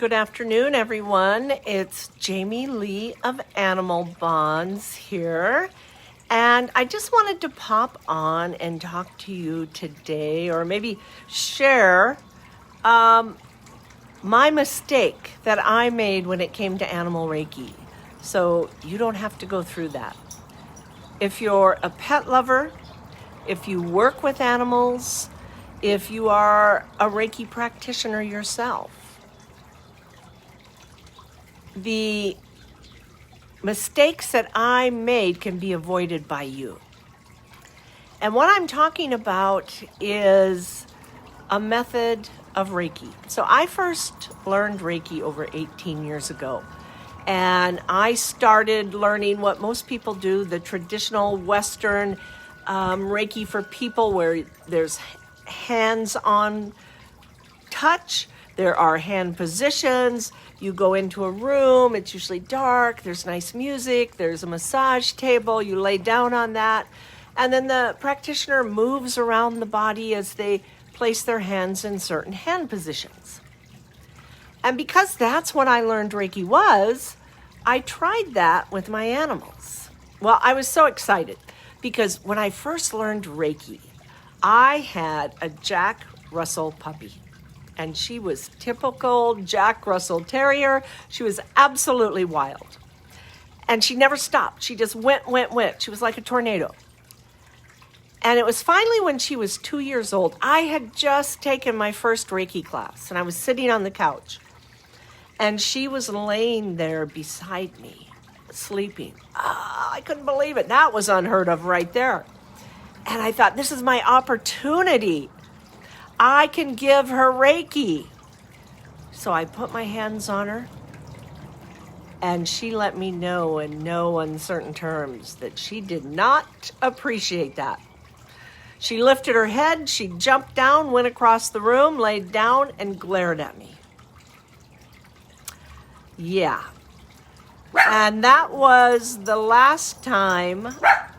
Good afternoon, everyone. It's Jamie Lee of Animal Bonds here. And I just wanted to pop on and talk to you today, or maybe share my mistake that I made when it came to animal Reiki. So you don't have to go through that. If you're a pet lover, if you work with animals, if you are a Reiki practitioner yourself, the mistakes that I made can be avoided by you. And what I'm talking about is a method of Reiki. So I first learned Reiki over 18 years ago. And I started learning what most people do, the traditional Western Reiki for people, where there's hands-on touch. There are hand positions. You go into a room, it's usually dark, there's nice music, there's a massage table, you lay down on that, and then the practitioner moves around the body as they place their hands in certain hand positions. And because that's what I learned Reiki was, I tried that with my animals. Well, I was so excited because when I first learned Reiki, I had a Jack Russell puppy. And she was typical Jack Russell Terrier. She was absolutely wild. And she never stopped. She just went. She was like a tornado. And it was finally when she was 2 years old. I had just taken my first Reiki class, and I was sitting on the couch. And she was laying there beside me, sleeping. I couldn't believe it. That was unheard of right there. And I thought, this is my opportunity. I can give her Reiki. So I put my hands on her, and she let me know in no uncertain terms that she did not appreciate that. She lifted her head, she jumped down, went across the room, laid down, and glared at me. Yeah. And that was the last time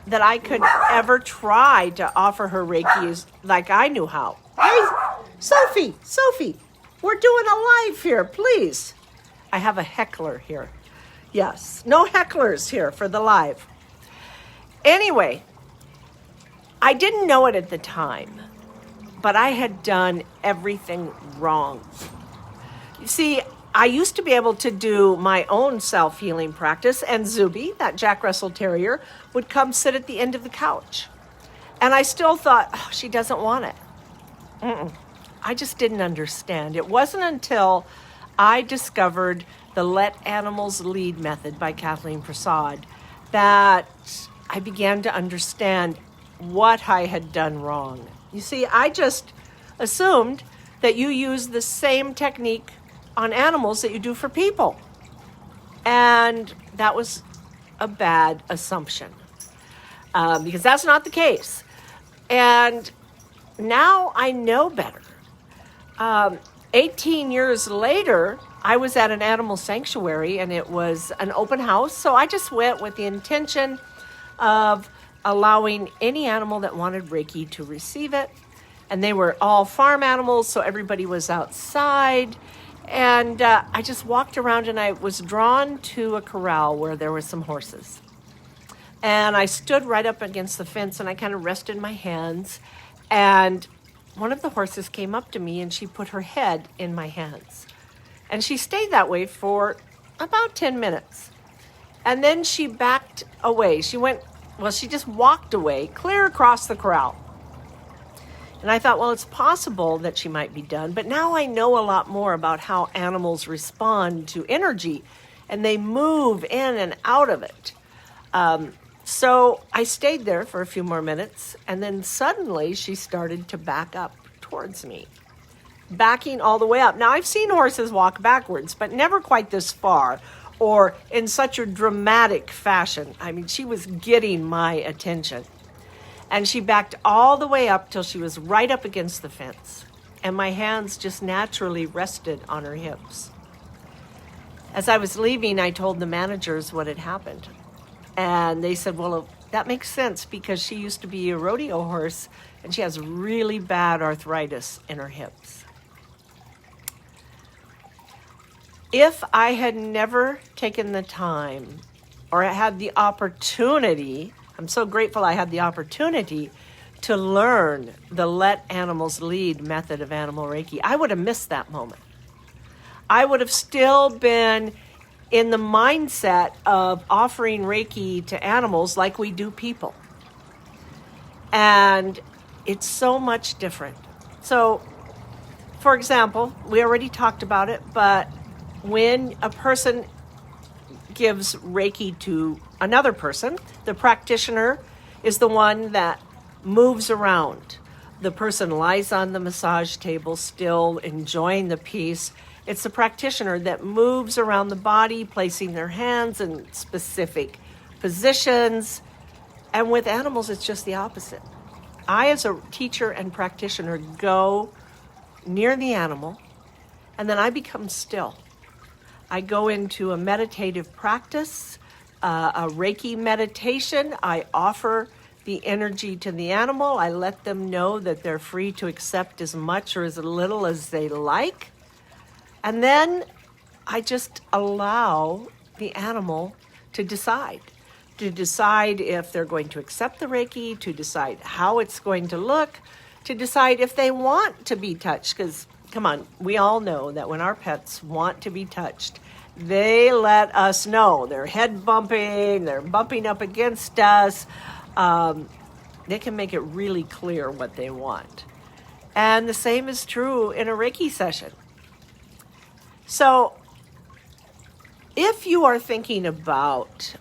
that I could ever try to offer her Reiki like I knew how. Hey, Sophie, we're doing a live here, please. I have a heckler here. Yes, no hecklers here for the live. Anyway, I didn't know it at the time, but I had done everything wrong. You see, I used to be able to do my own self-healing practice, and Zuby, that Jack Russell Terrier, would come sit at the end of the couch. And I still thought, oh, she doesn't want it. I just didn't understand. It wasn't until I discovered the Let Animals Lead method by Kathleen Prasad that I began to understand what I had done wrong. You see, I just assumed that you use the same technique on animals that you do for people. And that was a bad assumption because that's not the case. And now I know better. 18 years later, I was at an animal sanctuary, and it was an open house. So I just went with the intention of allowing any animal that wanted Reiki to receive it. And they were all farm animals, so everybody was outside. And I just walked around, and I was drawn to a corral where there were some horses. And I stood right up against the fence, and I kind of rested my hands. And one of the horses came up to me, and she put her head in my hands. And she stayed that way for about 10 minutes. And then she backed away. She just walked away, clear across the corral. And I thought, well, it's possible that she might be done. But now I know a lot more about how animals respond to energy, and they move in and out of it. So I stayed there for a few more minutes, and then suddenly she started to back up towards me, backing all the way up. Now, I've seen horses walk backwards, but never quite this far or in such a dramatic fashion. I mean, she was getting my attention. And she backed all the way up till she was right up against the fence, and my hands just naturally rested on her hips. As I was leaving, I told the managers what had happened. And they said, well, that makes sense because she used to be a rodeo horse and she has really bad arthritis in her hips. If I had never taken the time or had the opportunity, I'm so grateful I had the opportunity to learn the Let Animals Lead method of Animal Reiki, I would have missed that moment. I would have still been in the mindset of offering Reiki to animals like we do people. And it's so much different. So, for example, we already talked about it, but when a person gives Reiki to another person, the practitioner is the one that moves around. The person lies on the massage table still enjoying the piece. It's the practitioner that moves around the body, placing their hands in specific positions. And with animals, it's just the opposite. I, as a teacher and practitioner, go near the animal, and then I become still. I go into a meditative practice, a Reiki meditation. I offer the energy to the animal. I let them know that they're free to accept as much or as little as they like. And then I just allow the animal to decide if they're going to accept the Reiki, to decide how it's going to look, to decide if they want to be touched. Because, come on, we all know that when our pets want to be touched, they let us know. They're head bumping, they're bumping up against us. They can make it really clear what they want. And the same is true in a Reiki session. So if you are thinking about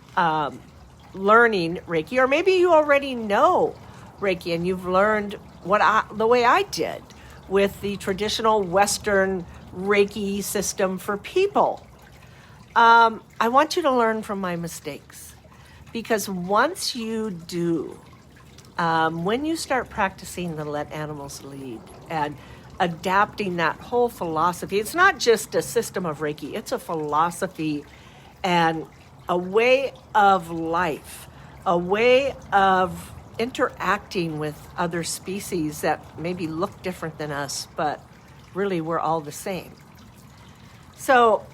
learning Reiki, or maybe you already know Reiki and you've learned the way I did with the traditional Western Reiki system for people, I want you to learn from my mistakes. Because once you do, when you start practicing the Let Animals Lead and adapting that whole philosophy, it's not just a system of Reiki, it's a philosophy and a way of life, a way of interacting with other species that maybe look different than us, but really we're all the same. So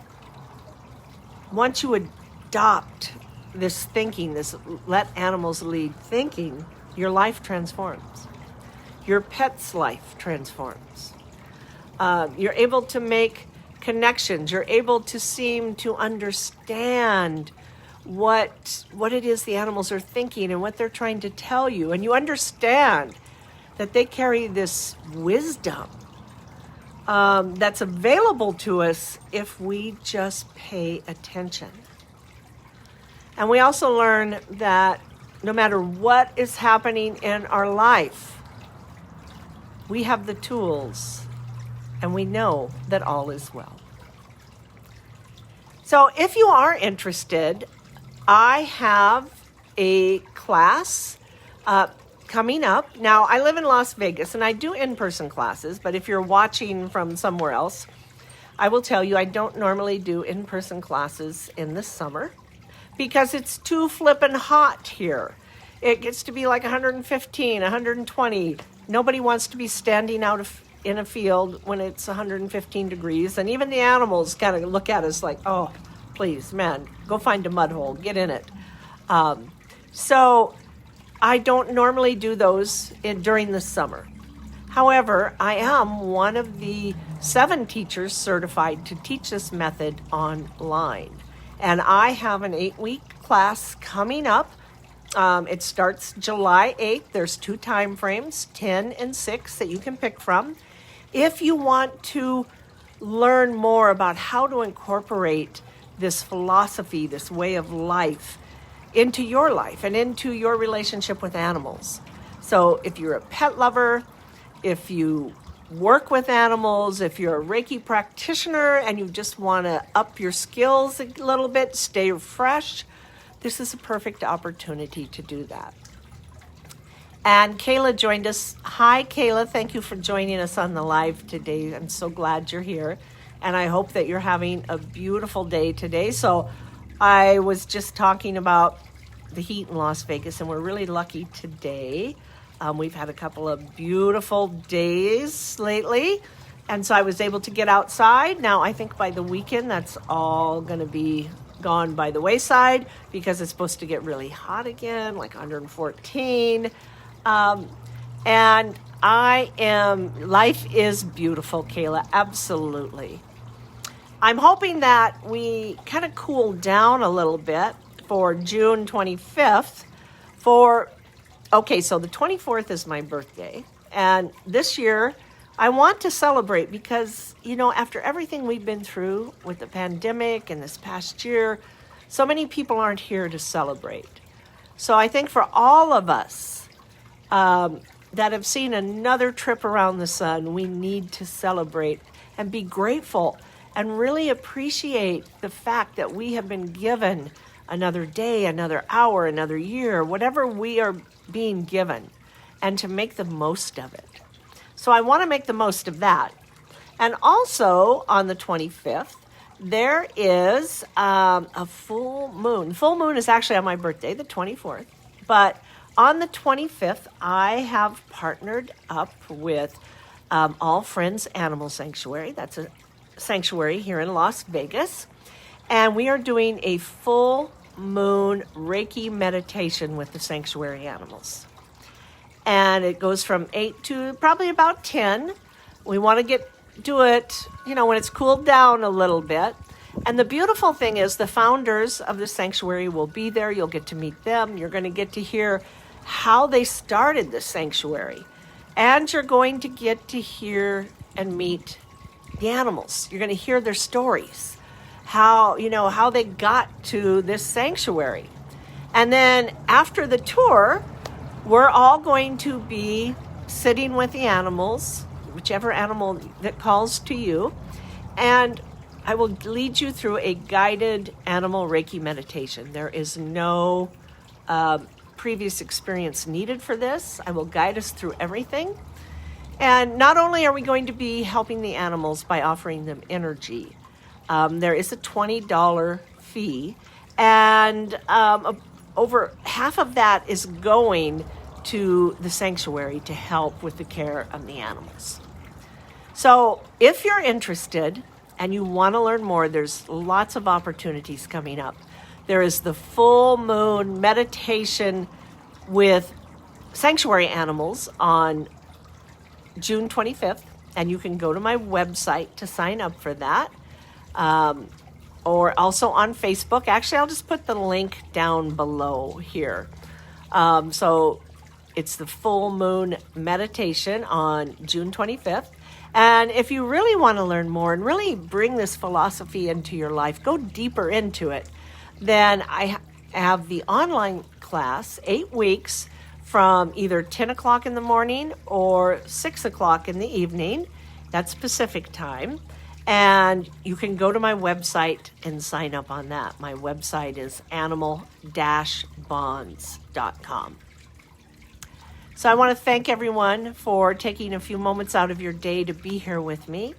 once you adopt this thinking, this Let Animals Lead thinking, your life transforms. Your pet's life transforms. You're able to make connections. You're able to seem to understand what it is the animals are thinking and what they're trying to tell you. And you understand that they carry this wisdom that's available to us if we just pay attention. And we also learn that no matter what is happening in our life, we have the tools and we know that all is well. So if you are interested, I have a class coming up. Now, I live in Las Vegas and I do in-person classes, but if you're watching from somewhere else, I will tell you I don't normally do in-person classes in the summer because it's too flippin' hot here. It gets to be like 115, 120. Nobody wants to be standing out in a field when it's 115 degrees. And even the animals kind of look at us like, oh, please, man, go find a mud hole, get in it. So I don't normally do those during the summer. However, I am one of the 7 teachers certified to teach this method online. And I have an 8-week class coming up. It starts July 8th. There's 2 time frames, 10 and 6, that you can pick from. If you want to learn more about how to incorporate this philosophy, this way of life, into your life and into your relationship with animals. So if you're a pet lover, if you work with animals, if you're a Reiki practitioner and you just want to up your skills a little bit, stay fresh, this is a perfect opportunity to do that. And Kayla joined us. Hi, Kayla. Thank you for joining us on the live today. I'm so glad you're here. And I hope that you're having a beautiful day today. So I was just talking about the heat in Las Vegas, and we're really lucky today. We've had a couple of beautiful days lately. And so I was able to get outside. Now I think by the weekend that's all going to be gone by the wayside because it's supposed to get really hot again, like 114. And life is beautiful, Kayla, absolutely. I'm hoping that we kind of cool down a little bit for June 25th so the 24th is my birthday. And this year I want to celebrate because, after everything we've been through with the pandemic and this past year, so many people aren't here to celebrate. So I think for all of us that have seen another trip around the sun, we need to celebrate and be grateful and really appreciate the fact that we have been given another day, another hour, another year, whatever we are being given, and to make the most of it. So I want to make the most of that. And also on the 25th, there is a full moon. Full moon is actually on my birthday, the 24th. But on the 25th, I have partnered up with All Friends Animal Sanctuary. That's a sanctuary here in Las Vegas. And we are doing a full moon Reiki meditation with the sanctuary animals. And it goes from 8 to probably about 10. We want to do it, when it's cooled down a little bit. And the beautiful thing is the founders of the sanctuary will be there. You'll get to meet them. You're going to get to hear how they started the sanctuary. And you're going to get to hear and meet the animals. You're going to hear their stories, how they got to this sanctuary. And then after the tour, we're all going to be sitting with the animals, whichever animal that calls to you, and I will lead you through a guided animal Reiki meditation. There is no previous experience needed for this. I will guide us through everything. And not only are we going to be helping the animals by offering them energy, there is a $20 fee, and over half of that is going to the sanctuary to help with the care of the animals. So if you're interested and you want to learn more, there's lots of opportunities coming up. There is the full moon meditation with sanctuary animals on June 25th, and you can go to my website to sign up for that. Or also on Facebook. Actually, I'll just put the link down below here. So it's the full moon meditation on June 25th. And if you really want to learn more and really bring this philosophy into your life, go deeper into it, then I have the online class, 8 weeks, from either 10 o'clock in the morning or 6 o'clock in the evening. That's Pacific time. And you can go to my website and sign up on that. My website is animal-bonds.com. So I want to thank everyone for taking a few moments out of your day to be here with me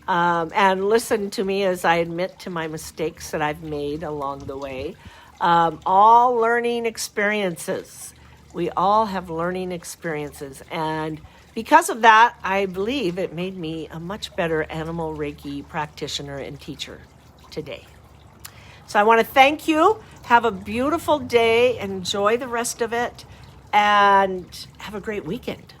and listen to me as I admit to my mistakes that I've made along the way. All learning experiences. We all have learning experiences. And because of that, I believe it made me a much better animal Reiki practitioner and teacher today. So I want to thank you. Have a beautiful day. Enjoy the rest of it. And have a great weekend.